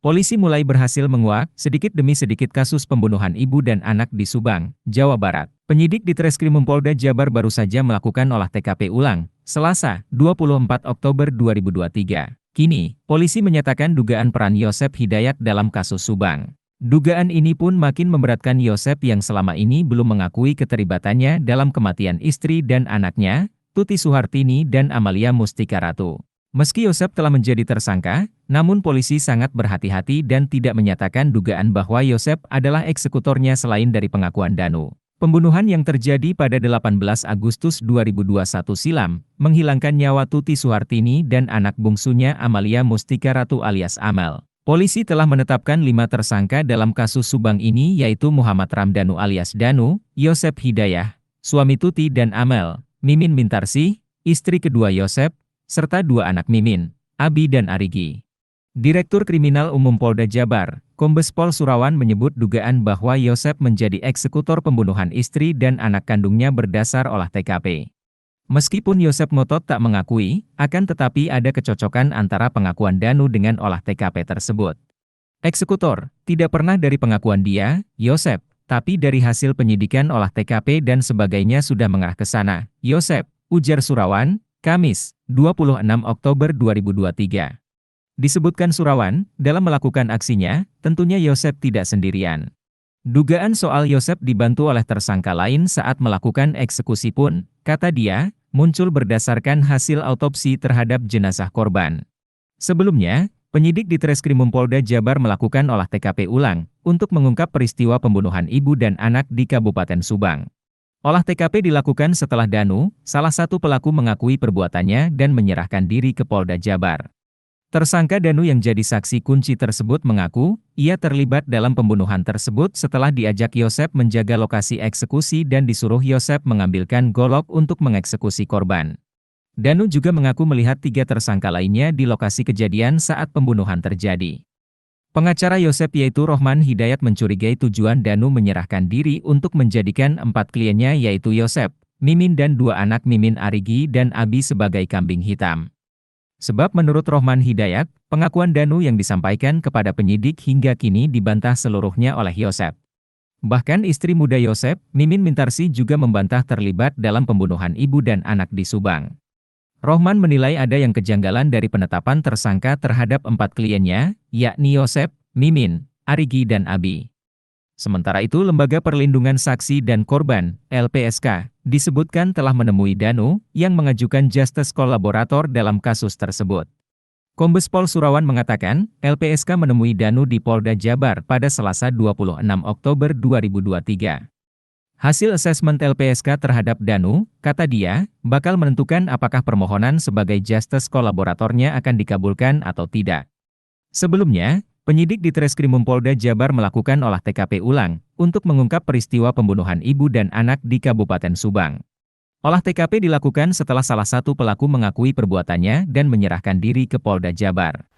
Polisi mulai berhasil menguak, sedikit demi sedikit kasus pembunuhan ibu dan anak di Subang, Jawa Barat. Penyidik di Treskrimum Polda Jabar baru saja melakukan olah TKP ulang, Selasa, 24 Oktober 2023. Kini, polisi menyatakan dugaan peran Yosep Hidayat dalam kasus Subang. Dugaan ini pun makin memberatkan Yosep yang selama ini belum mengakui keterlibatannya dalam kematian istri dan anaknya, Tuti Suhartini dan Amalia Mustika Ratu. Meski Yosep telah menjadi tersangka, namun polisi sangat berhati-hati dan tidak menyatakan dugaan bahwa Yosep adalah eksekutornya selain dari pengakuan Danu. Pembunuhan yang terjadi pada 18 Agustus 2021 silam, menghilangkan nyawa Tuti Suhartini dan anak bungsunya Amalia Mustika Ratu alias Amel. Polisi telah menetapkan 5 tersangka dalam kasus Subang ini yaitu Muhammad Ramdhanu alias Danu, Yosep Hidayah, suami Tuti dan Amel, Mimin Mintarsih, istri kedua Yosep, serta 2 anak Mimin, Abi dan Arigi. Direktur Kriminal Umum Polda Jabar, Kombes Pol Surawan menyebut dugaan bahwa Yosep menjadi eksekutor pembunuhan istri dan anak kandungnya berdasar olah TKP. Meskipun Yosep ngotot tak mengakui, akan tetapi ada kecocokan antara pengakuan Danu dengan olah TKP tersebut. Eksekutor, tidak pernah dari pengakuan dia, Yosep, tapi dari hasil penyidikan olah TKP dan sebagainya sudah mengarah ke sana, Yosep, ujar Surawan, Kamis, 26 Oktober 2023. Disebutkan Surawan, dalam melakukan aksinya, tentunya Yosep tidak sendirian. Dugaan soal Yosep dibantu oleh tersangka lain saat melakukan eksekusi pun, kata dia, muncul berdasarkan hasil autopsi terhadap jenazah korban. Sebelumnya, penyidik di Treskrimum Polda Jabar melakukan olah TKP ulang, untuk mengungkap peristiwa pembunuhan ibu dan anak di Kabupaten Subang. Olah TKP dilakukan setelah Danu, salah satu pelaku mengakui perbuatannya dan menyerahkan diri ke Polda Jabar. Tersangka Danu yang jadi saksi kunci tersebut mengaku, ia terlibat dalam pembunuhan tersebut setelah diajak Yosep menjaga lokasi eksekusi dan disuruh Yosep mengambilkan golok untuk mengeksekusi korban. Danu juga mengaku melihat 3 tersangka lainnya di lokasi kejadian saat pembunuhan terjadi. Pengacara Yosep yaitu Rohman Hidayat mencurigai tujuan Danu menyerahkan diri untuk menjadikan 4 kliennya yaitu Yosep, Mimin dan 2 anak Mimin Arigi dan Abi sebagai kambing hitam. Sebab menurut Rohman Hidayat, pengakuan Danu yang disampaikan kepada penyidik hingga kini dibantah seluruhnya oleh Yosep. Bahkan istri muda Yosep, Mimin Mintarsih juga membantah terlibat dalam pembunuhan ibu dan anak di Subang. Rohman menilai ada yang kejanggalan dari penetapan tersangka terhadap 4 kliennya, yakni Yosep, Mimin, Arigi dan Abi. Sementara itu Lembaga Perlindungan Saksi dan Korban, LPSK, disebutkan telah menemui Danu, yang mengajukan justice kolaborator dalam kasus tersebut. Kombes Pol Surawan mengatakan, LPSK menemui Danu di Polda Jabar pada Selasa 26 Oktober 2023. Hasil asesmen LPSK terhadap Danu, kata dia, bakal menentukan apakah permohonan sebagai justice kolaboratornya akan dikabulkan atau tidak. Sebelumnya, penyidik di Treskrimum Polda Jabar melakukan olah TKP ulang, untuk mengungkap peristiwa pembunuhan ibu dan anak di Kabupaten Subang. Olah TKP dilakukan setelah salah satu pelaku mengakui perbuatannya dan menyerahkan diri ke Polda Jabar.